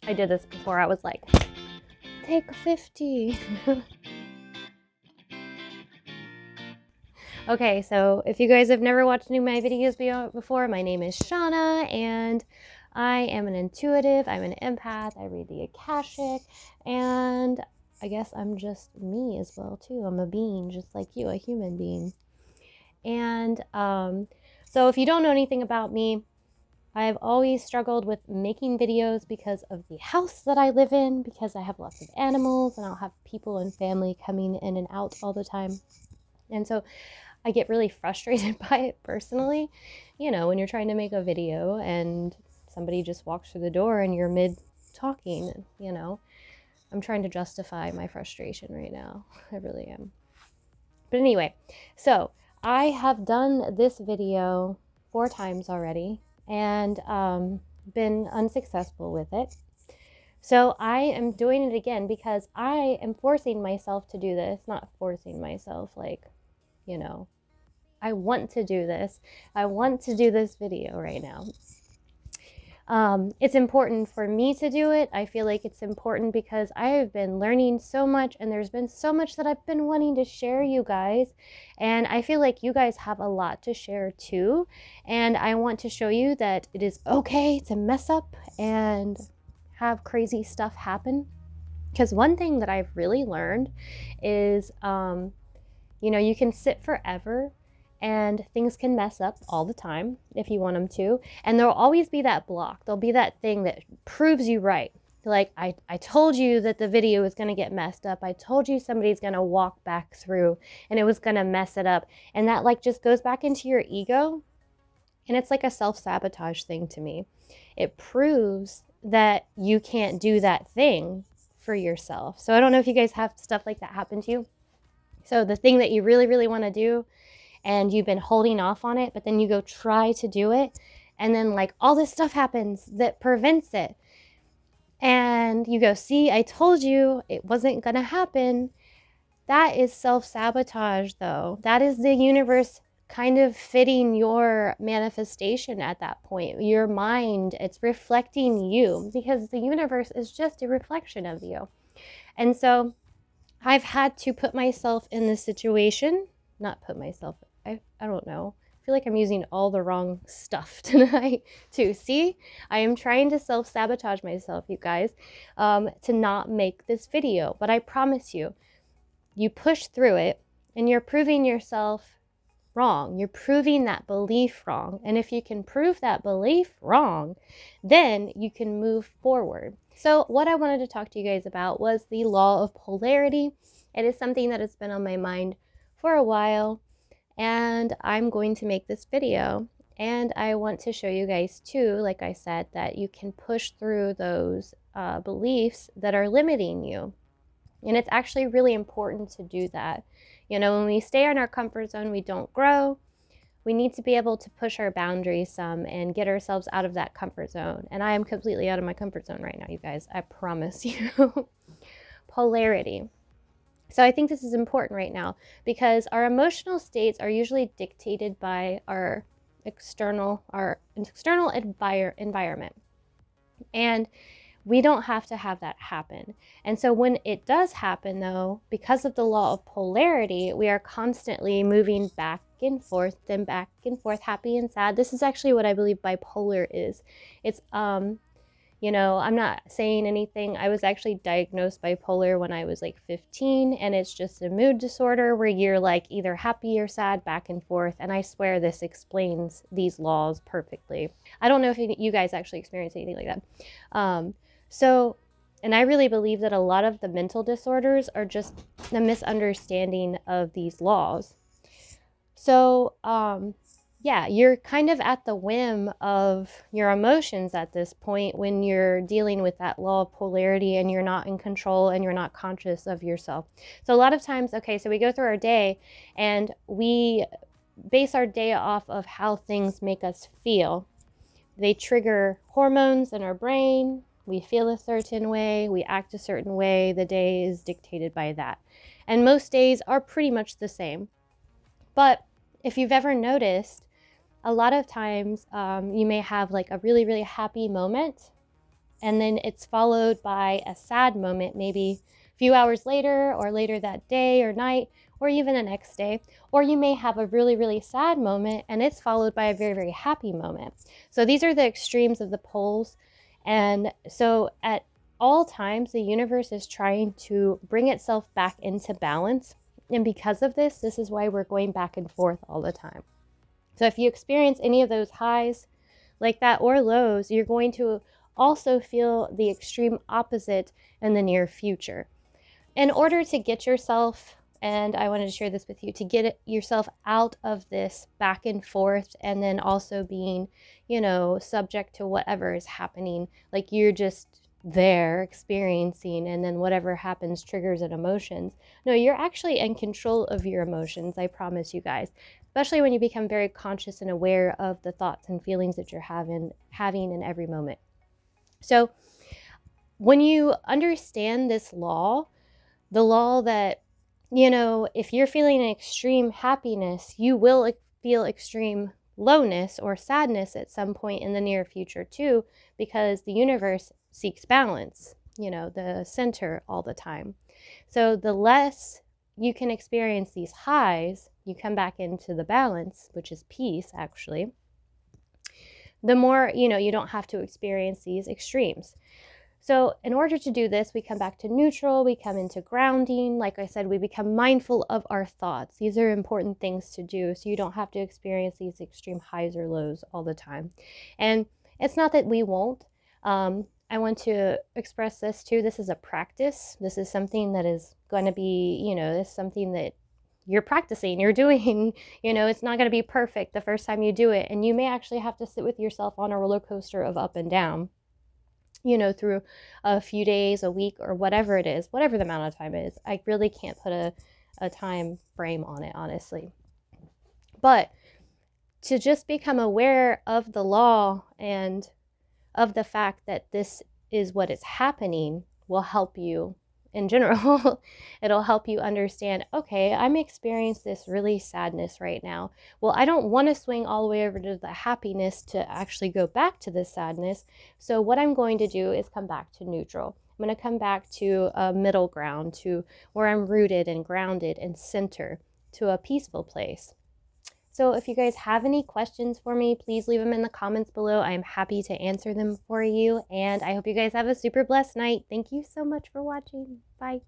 I did this before. I was like, take 50. Okay, so if you guys have never watched any of my videos before, my name is Shauna, and I am an intuitive, I'm an empath, I read the Akashic, and I guess I'm just me as well, too. I'm a being, just like you, a human being. And so if you don't know anything about me, I've always struggled with making videos because of the house that I live in, because I have lots of animals, and I'll have people and family coming in and out all the time. And so I get really frustrated by it personally, you know, when you're trying to make a video and somebody just walks through the door and you're mid talking, you know. I'm trying to justify my frustration right now. I really am. But anyway, so I have done this video 4 times already and been unsuccessful with it. So I am doing it again because I am forcing myself to do this, not forcing myself, like, you know, I want to do this. I want to do this video right now. It's important for me to do it. I feel like it's important because I have been learning so much, and there's been so much that I've been wanting to share, you guys. And I feel like you guys have a lot to share too. And I want to show you that it is okay to mess up and have crazy stuff happen. Because one thing that I've really learned is, you know, you can sit forever and things can mess up all the time if you want them to. And there'll always be that block. There'll be that thing that proves you right. Like, I told you that the video was going to get messed up. I told you somebody's going to walk back through and it was going to mess it up. And that like just goes back into your ego. And it's like a self-sabotage thing to me. It proves that you can't do that thing for yourself. So I don't know if you guys have stuff like that happen to you. So the thing that you really, really want to do, and you've been holding off on it, but then you go try to do it, and then like all this stuff happens that prevents it. And you go, see, I told you it wasn't gonna happen. That is self-sabotage though. That is the universe kind of fitting your manifestation at that point. Your mind, it's reflecting you, because the universe is just a reflection of you. And so I've had to put myself in this situation, not put myself, I don't know. I feel like I'm using all the wrong stuff tonight too. See, I am trying to self-sabotage myself, you guys, to not make this video. But I promise you, you push through it and you're proving yourself wrong. You're proving that belief wrong. And if you can prove that belief wrong, then you can move forward. So what I wanted to talk to you guys about was the law of polarity. It is something that has been on my mind for a while, and I'm going to make this video. And I want to show you guys too, like I said, that you can push through those beliefs that are limiting you. And it's actually really important to do that. You know, when we stay in our comfort zone, we don't grow. We need to be able to push our boundaries some and get ourselves out of that comfort zone. And I am completely out of my comfort zone right now, you guys. I promise you. Polarity. So I think this is important right now because our emotional states are usually dictated by our external environment. And we don't have to have that happen. And so when it does happen though, because of the law of polarity, we are constantly moving back and forth, happy and sad. This is actually what I believe bipolar is. It's, you know, I'm not saying anything. I was actually diagnosed bipolar when I was like 15, and it's just a mood disorder where you're like either happy or sad, back and forth. And I swear this explains these laws perfectly. I don't know if you guys actually experience anything like that. And I really believe that a lot of the mental disorders are just a misunderstanding of these laws. So, yeah, you're kind of at the whim of your emotions at this point when you're dealing with that law of polarity and you're not in control and you're not conscious of yourself. So a lot of times, okay, so we go through our day and we base our day off of how things make us feel. They trigger hormones in our brain. We feel a certain way, we act a certain way, the day is dictated by that. And most days are pretty much the same. But if you've ever noticed, a lot of times you may have like a really, really happy moment, and then it's followed by a sad moment, maybe a few hours later or later that day or night, or even the next day. Or you may have a really, really sad moment and it's followed by a very, very happy moment. So these are the extremes of the poles. And so at all times, the universe is trying to bring itself back into balance. And because of this, this is why we're going back and forth all the time. So if you experience any of those highs like that or lows, you're going to also feel the extreme opposite in the near future. In order to get yourself, and I wanted to share this with you, to get yourself out of this back and forth and then also being, subject to whatever is happening, like you're just there experiencing and then whatever happens triggers and emotions. No, you're actually in control of your emotions, I promise you guys, especially when you become very conscious and aware of the thoughts and feelings that you're having in every moment. So when you understand this law, the law that, if you're feeling an extreme happiness, you will feel extreme lowness or sadness at some point in the near future too, because the universe seeks balance, the center all the time. So the less you can experience these highs, you come back into the balance, which is peace actually, the more, you don't have to experience these extremes. So in order to do this, we come back to neutral, we come into grounding. Like I said, we become mindful of our thoughts. These are important things to do, so you don't have to experience these extreme highs or lows all the time. And it's not that we won't. I want to express this too. This is a practice. This is something that is going to be, this is something that you're practicing, you're doing, it's not going to be perfect the first time you do it. And you may actually have to sit with yourself on a roller coaster of up and down, through a few days, a week, or whatever it is, whatever the amount of time it is. I really can't put a time frame on it, honestly. But to just become aware of the law and of the fact that this is what is happening will help you in general. It'll help you understand, okay, I'm experiencing this really sadness right now. Well, I don't want to swing all the way over to the happiness to actually go back to the sadness. So what I'm going to do is come back to neutral. I'm going to come back to a middle ground, to where I'm rooted and grounded and center, to a peaceful place. So if you guys have any questions for me, please leave them in the comments below. I'm happy to answer them for you. And I hope you guys have a super blessed night. Thank you so much for watching. Bye.